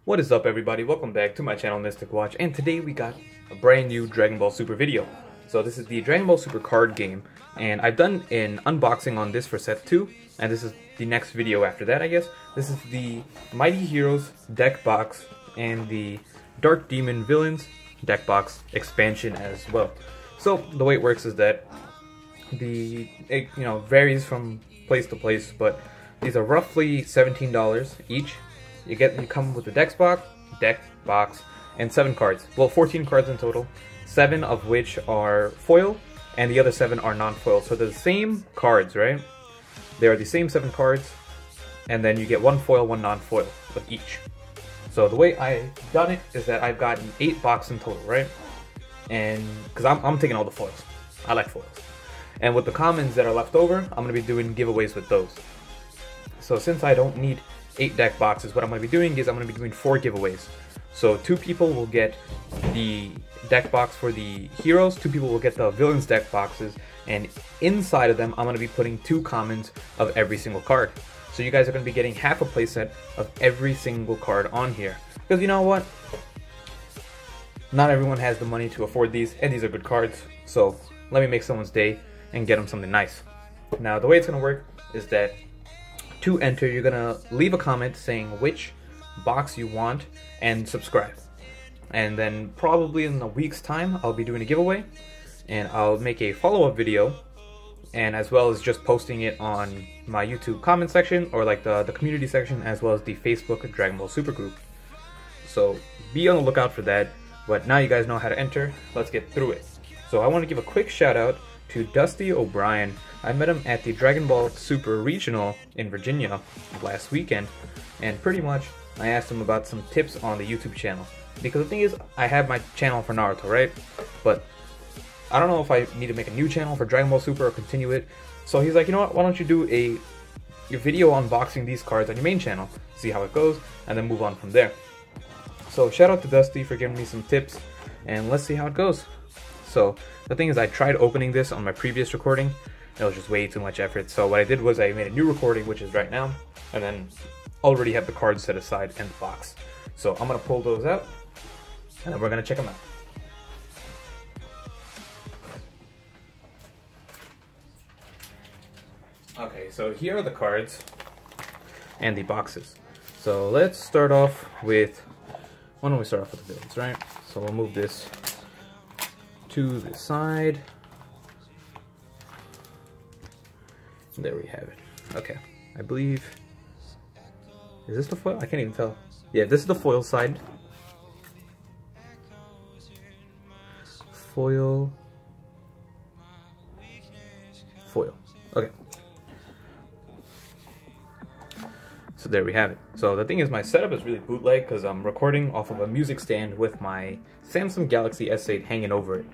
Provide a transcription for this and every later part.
What is up, everybody? Welcome back to my channel, Mystic Watch, and today we got a brand new Dragon Ball Super video. So this is the Dragon Ball Super card game, and I've done an unboxing on this for set 2, and this is the next video after that, I guess. This is the Mighty Heroes deck box and the Dark Demon Villains deck box expansion as well. So the way it works is that it varies from place to place, but these are roughly $17 each. You come with the deck box, and 7 cards. Well, 14 cards in total, 7 of which are foil, and the other 7 are non-foil. So they're the same cards, right? They are the same 7 cards, and then you get 1 foil, 1 non-foil of each. So the way I've done it is that I've gotten 8 boxes in total, right? And because I'm taking all the foils, I like foils. And with the commons that are left over, I'm gonna be doing giveaways with those. So since I don't need 8 deck boxes, what I'm going to be doing is I'm going to be doing 4 giveaways. So 2 people will get the deck box for the heroes, 2 people will get the villains deck boxes, and inside of them I'm going to be putting 2 commons of every single card. So you guys are going to be getting half a playset of every single card on here. Because you know what? Not everyone has the money to afford these, and these are good cards. So let me make someone's day and get them something nice. Now the way it's going to work is that to enter, you're gonna leave a comment saying which box you want and subscribe. And then probably in a week's time, I'll be doing a giveaway, and I'll make a follow-up video, and as well as just posting it on my YouTube comment section or like the community section, as well as the Facebook Dragon Ball Super group. So be on the lookout for that. But now you guys know how to enter. Let's get through it. So I want to give a quick shout out to Dusty O'Brien. I met him at the Dragon Ball Super Regional in Virginia last weekend, and pretty much I asked him about some tips on the YouTube channel. Because the thing is, I have my channel for Naruto, right? But I don't know if I need to make a new channel for Dragon Ball Super or continue it. So he's like, you know what, why don't you do your video unboxing these cards on your main channel, see how it goes, and then move on from there. So shout out to Dusty for giving me some tips, and let's see how it goes. So the thing is, I tried opening this on my previous recording. It was just way too much effort. So what I did was I made a new recording, which is right now, and then already have the cards set aside in the box. So I'm gonna pull those out, and then we're gonna check them out. Okay, so here are the cards and the boxes. So let's start off with, why don't we start off with the villains, right? So we'll move this to the side. There we have it. Okay, I believe, is this the foil? I can't even tell. Yeah, this is the foil side. Foil. Okay. So there we have it. So the thing is, my setup is really bootleg because I'm recording off of a music stand with my Samsung Galaxy S8 hanging over it.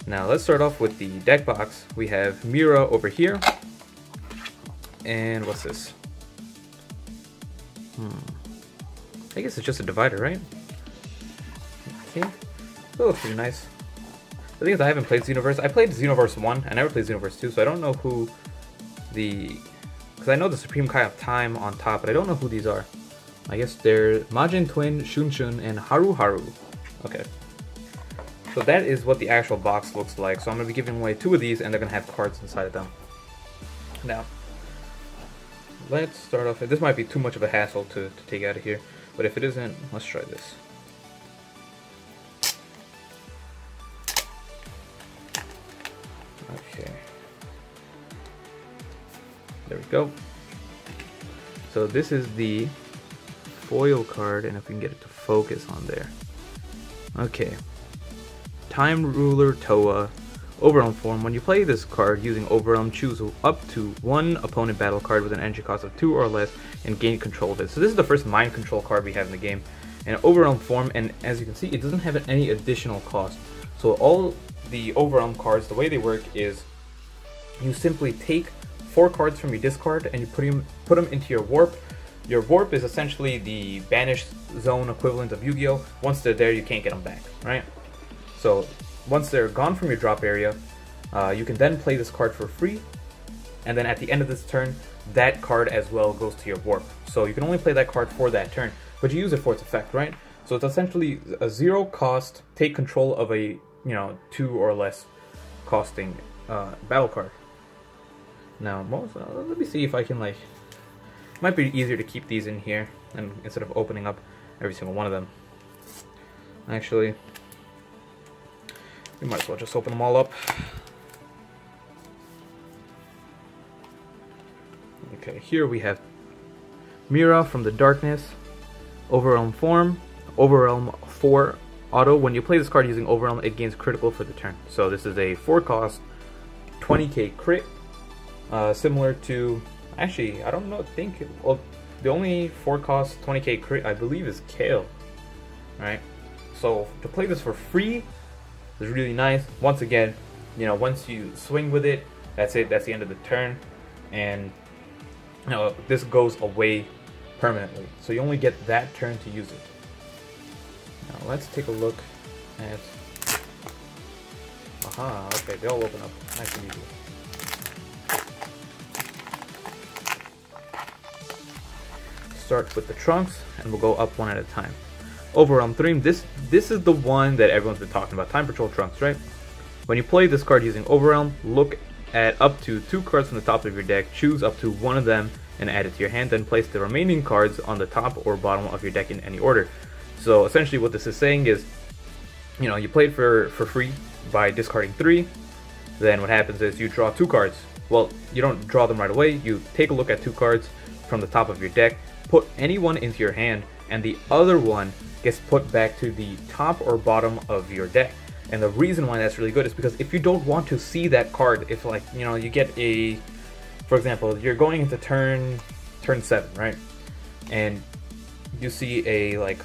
Now let's start off with the deck box. We have Mira over here, and what's this? I guess it's just a divider, right? Okay, that looks pretty nice. The thing is, I haven't played Xenoverse. I played Xenoverse 1, I never played Xenoverse 2, so I don't know who because I know the Supreme Kai of Time on top, but I don't know who these are. I guess they're Majin Twin, Shun Shun, and Haru Haru. Okay. So that is what the actual box looks like. So I'm going to be giving away 2 of these, and they're going to have cards inside of them. Now, let's start off. This might be too much of a hassle to take out of here, but if it isn't, let's try this. Okay. There we go. So this is the foil card, and if we can get it to focus on there. Okay. Time Ruler Toa, Overwhelm form. When you play this card using Overwhelm, choose up to 1 opponent battle card with an energy cost of 2 or less and gain control of it. So this is the first mind control card we have in the game. And Overwhelm form, and as you can see, it doesn't have any additional cost. So all the Overwhelm cards, the way they work is you simply take 4 cards from your discard and you put them into your warp. Your warp is essentially the banished zone equivalent of Yu-Gi-Oh! Once they're there, you can't get them back, right? So once they're gone from your drop area, you can then play this card for free, and then at the end of this turn, that card as well goes to your warp. So you can only play that card for that turn, but you use it for its effect, right? So it's essentially a 0 cost, take control of a, 2 or less costing battle card. Now, let me see if I can, like, it might be easier to keep these in here and instead of opening up every single one of them. Actually, we might as well just open them all up. Okay, here we have Mira from the Darkness, Overwhelm form, Overwhelm 4 auto. When you play this card using Overwhelm, it gains critical for the turn. So this is a 4 cost, 20k crit, similar to, actually, I don't know, well, the only 4 cost 20k crit I believe is Kale, right? So to play this for free is really nice. Once again, once you swing with it, that's it, that's the end of the turn, and this goes away permanently. So you only get that turn to use it. Now let's take a look at, aha, okay, they all open up nice and easy. Start with the Trunks, and we'll go up one at a time. Overwhelm 3, this is the one that everyone's been talking about, Time Patrol Trunks, right? When you play this card using Overwhelm, look at up to 2 cards from the top of your deck, choose up to 1 of them and add it to your hand, then place the remaining cards on the top or bottom of your deck in any order. So essentially what this is saying is, you play it for free by discarding 3, then what happens is you draw 2 cards. Well, you don't draw them right away, you take a look at 2 cards from the top of your deck, put any one into your hand, and the other one gets put back to the top or bottom of your deck. And the reason why that's really good is because if you don't want to see that card, if, like, you get a, for example, you're going into turn 7, right? And you see a, like,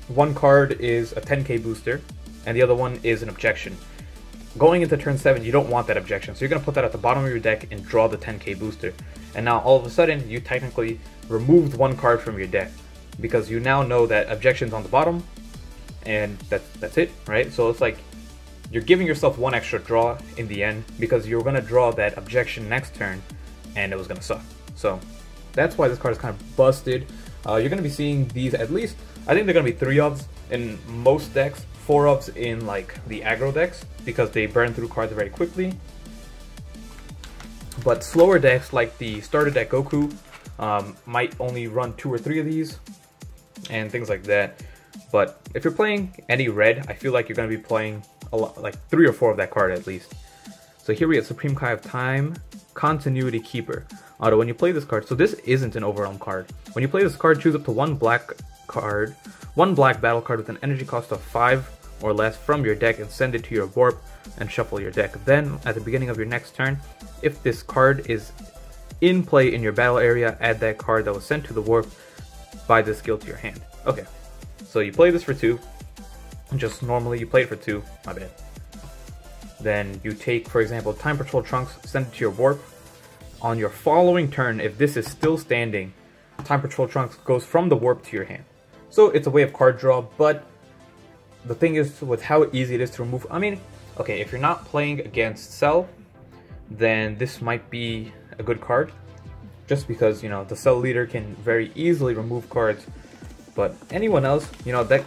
one card is a 10k booster and the other one is an objection. Going into turn 7, you don't want that objection, so you're going to put that at the bottom of your deck and draw the 10k booster. And now all of a sudden, you technically removed 1 card from your deck, because you now know that objection's on the bottom, and that's it, right? So it's like, you're giving yourself 1 extra draw in the end, because you're going to draw that objection next turn, and it was going to suck. So that's why this card is kind of busted. You're going to be seeing these at least, I think they're going to be 3 ofs in most decks, 4 ofs in, like, the aggro decks, because they burn through cards very quickly. But slower decks like the starter deck Goku might only run 2 or 3 of these and things like that. But if you're playing any red, I feel like you're going to be playing a lot, like 3 or 4 of that card at least. So here we have Supreme Kai of Time, Continuity Keeper. Auto, when you play this card, so this isn't an Overwhelm card. When you play this card, choose up to 1 black card, 1 black battle card with an energy cost of 5 or less from your deck and send it to your warp and shuffle your deck. Then, at the beginning of your next turn, if this card is in play in your battle area, add that card that was sent to the warp by this skill to your hand. Okay, so you play this for 2. Just normally you play it for 2, my bad. Then you take, for example, Time Patrol Trunks, send it to your warp. On your following turn, if this is still standing, Time Patrol Trunks goes from the warp to your hand. So it's a way of card draw, but the thing is with how easy it is to remove, I mean, okay, if you're not playing against Cell, then this might be a good card, just because, the Cell leader can very easily remove cards, but anyone else, that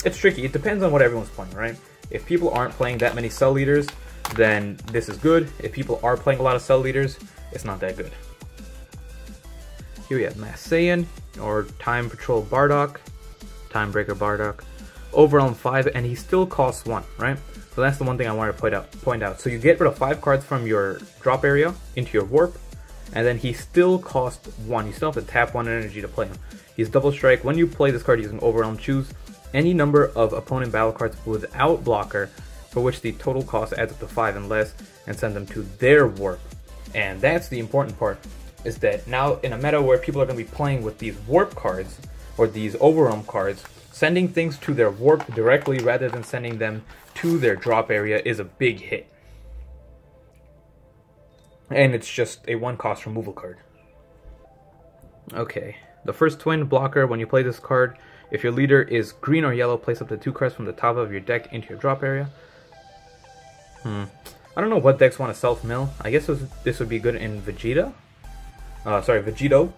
it's tricky. It depends on what everyone's playing, right? If people aren't playing that many Cell leaders, then this is good. If people are playing a lot of Cell leaders, it's not that good. Here we have Mass Saiyan, or Time Patrol Bardock, Time Breaker Bardock, Overwhelm 5, and he still costs 1, right? So that's the one thing I wanted to point out. So you get rid of 5 cards from your drop area into your warp, and then he still costs 1. You still have to tap 1 energy to play him. He's double strike. When you play this card using Overwhelm, choose any number of opponent battle cards without blocker, for which the total cost adds up to 5 and less, and send them to their warp. And that's the important part, is that now in a meta where people are going to be playing with these warp cards, or these Overwhelm cards, sending things to their warp directly rather than sending them to their drop area is a big hit. And it's just a 1-cost removal card. Okay, the first twin blocker, when you play this card, if your leader is green or yellow, place up to 2 cards from the top of your deck into your drop area. I don't know what decks want to self-mill. I guess this would be good in Vegeta. Vegito.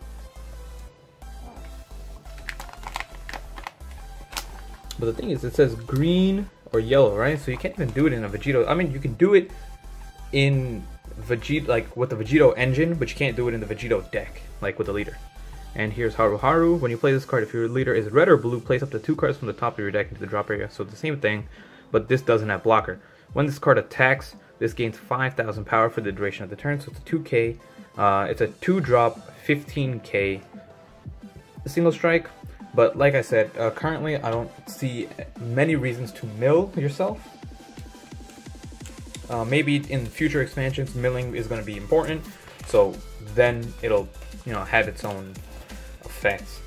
But the thing is, it says green or yellow, right? So you can't even do it in a Vegito. I mean, you can do it in Vegeta, like with the Vegito engine, but you can't do it in the Vegito deck, like with the leader. And here's Haru Haru. When you play this card, if your leader is red or blue, place up to 2 cards from the top of your deck into the drop area. So it's the same thing, but this doesn't have blocker. When this card attacks, this gains 5,000 power for the duration of the turn. So it's a 2k. It's a 2-drop, 15k single strike. But like I said, currently I don't see many reasons to mill yourself. Maybe in future expansions, milling is going to be important. So then it'll, have its own effects,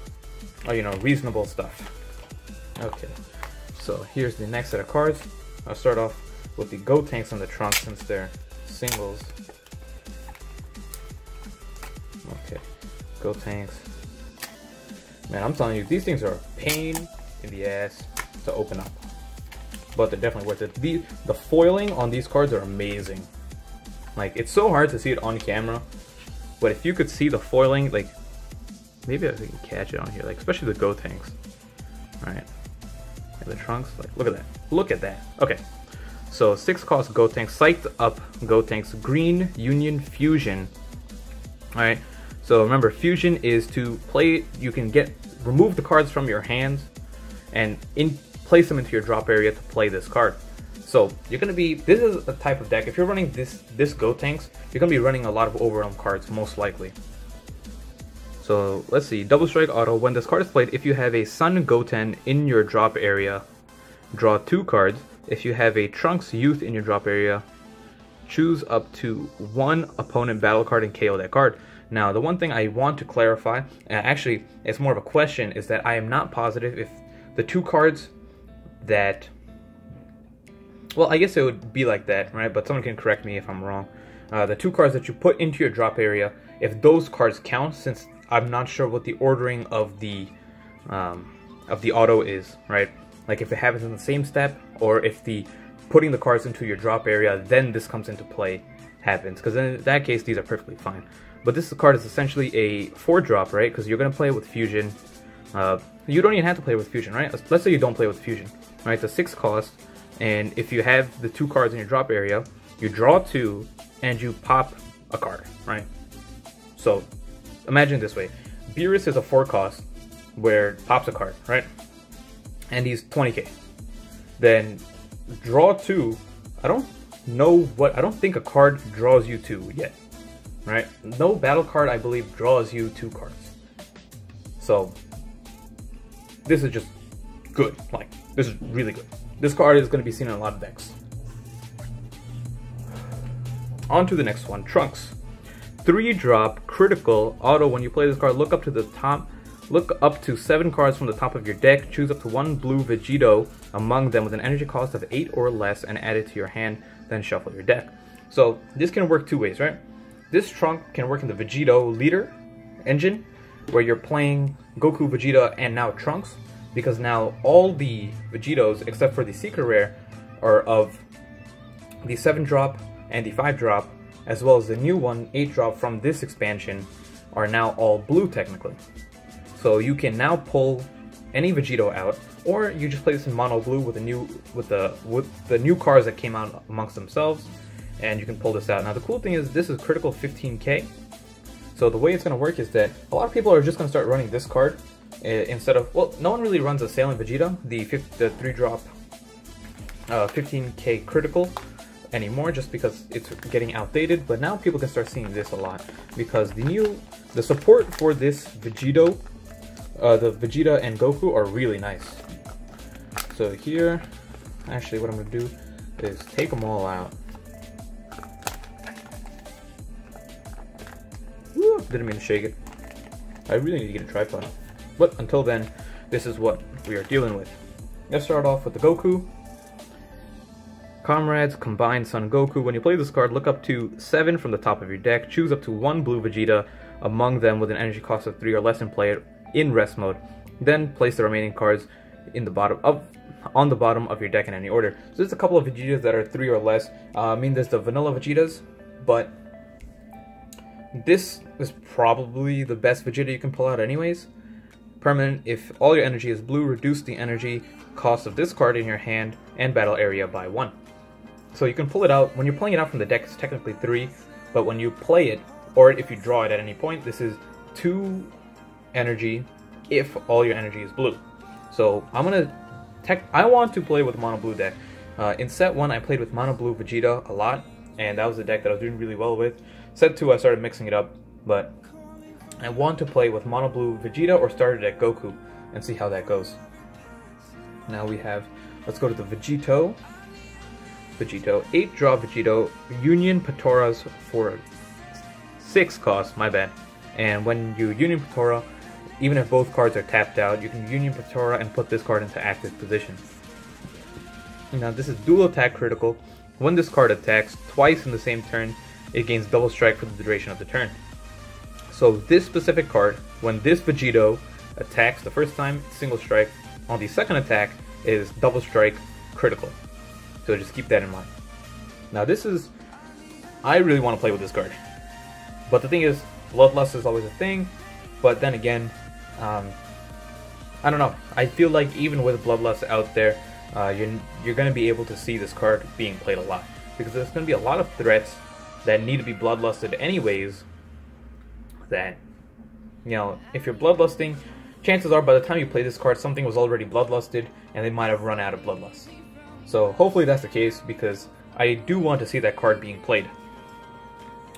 or reasonable stuff. Okay, so here's the next set of cards. I'll start off with the Gotenks on the trunk since they're singles. Okay, Gotenks. Man, I'm telling you, these things are a pain in the ass to open up, but they're definitely worth it. The foiling on these cards are amazing. Like, it's so hard to see it on camera, but if you could see the foiling, like, maybe I can catch it on here, like, especially the Gotenks. Alright. And the trunks, like, look at that. Look at that. Okay. So, 6-cost Gotenks, psyched up Gotenks, green Union Fusion. Alright. So, remember, Fusion is to play, you can remove the cards from your hands and place them into your drop area to play this card. So you're gonna be, this is a type of deck, if you're running this Gotenks, you're gonna be running a lot of Overwhelm cards, most likely. So let's see, Double Strike Auto, when this card is played, if you have a Sun Goten in your drop area, draw 2 cards. If you have a Trunks Youth in your drop area, choose up to 1 opponent battle card and KO that card. Now, the one thing I want to clarify, and actually it's more of a question, is that I am not positive if the 2 cards that, well, I guess it would be like that, right? But someone can correct me if I'm wrong. The 2 cards that you put into your drop area, if those cards count, since I'm not sure what the ordering of the auto is, right? Like if it happens in the same step, or if the putting the cards into your drop area, then this comes into play happens. Because in that case, these are perfectly fine. But this card is essentially a 4-drop, right? Because you're going to play with Fusion. You don't even have to play with Fusion, right? Let's say you don't play with Fusion, right? It's a 6 cost, and if you have the 2 cards in your drop area, you draw 2, and you pop a card, right? So, imagine this way. Beerus is a 4 cost, where it pops a card, right? And he's 20k. Then, draw 2, I don't think a card draws you 2 yet, right? No battle card, I believe, draws you 2 cards. So, this is just good. Like, this is really good. This card is going to be seen in a lot of decks. On to the next one, Trunks. 3-drop critical auto. When you play this card, look up to 7 cards from the top of your deck. Choose up to 1 blue Vegito among them with an energy cost of 8 or less and add it to your hand. Then shuffle your deck. So this can work 2 ways, right? This trunk can work in the Vegito leader engine, where you're playing Goku, Vegeta, and now Trunks, because now all the Vegitos, except for the Secret Rare, are of the 7-drop and the 5-drop, as well as the new one, 8-drop from this expansion, are now all blue technically. So you can now pull any Vegito out, or you just play this in mono blue with the new cards that came out amongst themselves, and you can pull this out. Now the cool thing is this is critical 15k. So the way it's going to work is that a lot of people are just going to start running this card instead of, well, no one really runs a Sailing Vegeta, the 3-drop 15k critical anymore, just because it's getting outdated. But now people can start seeing this a lot because the support for this Vegito, the Vegeta and Goku are really nice. So here, actually what I'm going to do is take them all out. Woo, didn't mean to shake it. I really need to get a tripod. But until then, this is what we are dealing with. Let's start off with the Goku. Comrades, Combined Son Goku. When you play this card, look up to 7 from the top of your deck. Choose up to 1 blue Vegeta among them with an energy cost of 3 or less and play it in rest mode. Then place the remaining cards in the bottom of on the bottom of your deck in any order. So there's a couple of Vegetas that are 3 or less. I mean, there's the vanilla Vegetas, but this is probably the best Vegeta you can pull out anyways. Permanent, if all your energy is blue, reduce the energy cost of this card in your hand and battle area by 1. So you can pull it out. When you're pulling it out from the deck, it's technically 3, but when you play it, or if you draw it at any point, this is 2 energy if all your energy is blue. So I want to play with mono blue deck. In set 1, I played with mono blue Vegeta a lot, and that was the deck that I was doing really well with. Set 2, I started mixing it up, but I want to play with mono blue Vegeta or starter deck Goku and see how that goes. Now we have, let's go to the Vegito. 8 draw Vegito, Union Patoras for 6 cost, my bad. And when you Union Patora, even if both cards are tapped out, you can Union Patora and put this card into active position. Now this is dual attack critical. When this card attacks twice in the same turn, it gains double strike for the duration of the turn. So this specific card, when this Vegito attacks the first time, single strike. On the second attack is double strike critical. So just keep that in mind. Now this is, I really want to play with this card. But the thing is, Bloodlust is always a thing. But then again, I don't know. I feel like even with Bloodlust out there, you're going to be able to see this card being played a lot. Because there's going to be a lot of threats that need to be Bloodlusted anyways. That, you know, if you're Bloodlusting, chances are by the time you play this card, something was already Bloodlusted and they might have run out of Bloodlust. So hopefully that's the case, because I do want to see that card being played.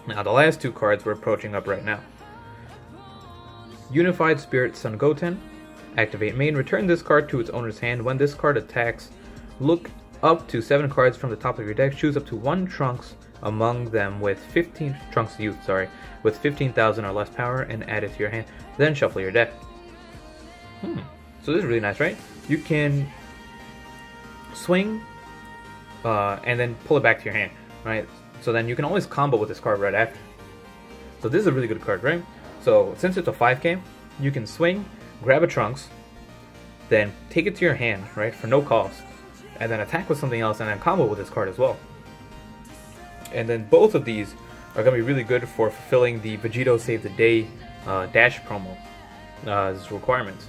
Now the last 2 cards we're approaching up right now. Unified Spirit Son Goten. Activate main. Return this card to its owner's hand. When this card attacks, look up to 7 cards from the top of your deck. Choose up to 1 Trunks among them with 15 Trunks Youth, with 15,000 or less power and add it to your hand. Then shuffle your deck. So this is really nice, right? You can swing and then pull it back to your hand, right? So then you can always combo with this card right after. So this is a really good card, right? So since it's a 5K, you can swing, grab a Trunks, then take it to your hand, right, for no cost, and then attack with something else and then combo with this card as well. And then both of these are going to be really good for fulfilling the Vegito Save the Day dash promo as requirements.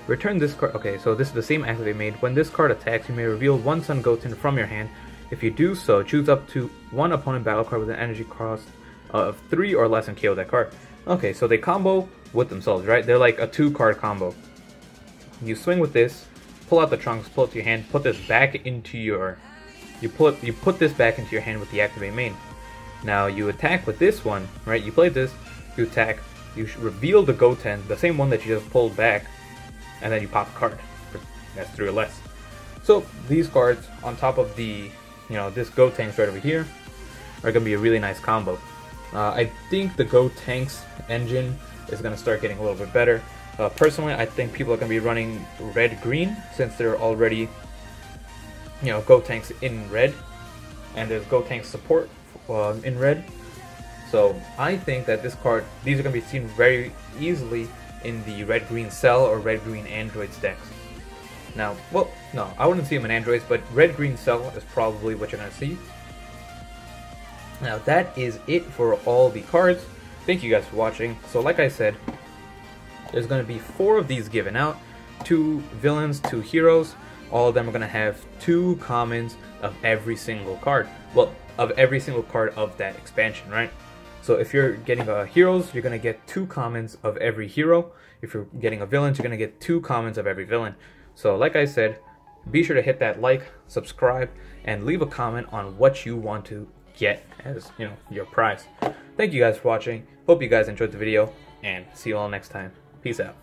Return this card. Okay, so this is the same activate made. When this card attacks, you may reveal 1 Son Goten from your hand. If you do so, choose up to 1 opponent battle card with an energy cost of 3 or less and KO that card. Okay, so they combo with themselves, right? They're like a 2-card combo. You swing with this, pull out the Trunks, pull it to your hand, put this back into your... You put this back into your hand with the activate main. Now you attack with this one, right? You play this, you attack, you reveal the Goten, the same one that you just pulled back, and then you pop a card. That's 3 or less. So these cards on top of the, you know, this Gotenks right over here are going to be a really nice combo. I think the Gotenks engine is going to start getting a little bit better. Personally, I think people are going to be running red-green since they're already, you know, Gotenks in red, and there's Gotenks support in red. So I think that this card, these are going to be seen very easily in the red-green Cell or red-green Androids decks. Now, well, no, I wouldn't see them in Androids, but red-green Cell is probably what you're going to see. Now that is it for all the cards. Thank you guys for watching. So like I said, there's going to be 4 of these given out. 2 villains, 2 heroes. All of them are going to have 2 commons of every single card. Well, of every single card of that expansion, right? So if you're getting heroes, you're going to get 2 commons of every hero. If you're getting a villain, you're going to get 2 commons of every villain. So like I said, be sure to hit that like, subscribe, and leave a comment on what you want to get as, you know, your prize. Thank you guys for watching. Hope you guys enjoyed the video, and see you all next time. Peace out.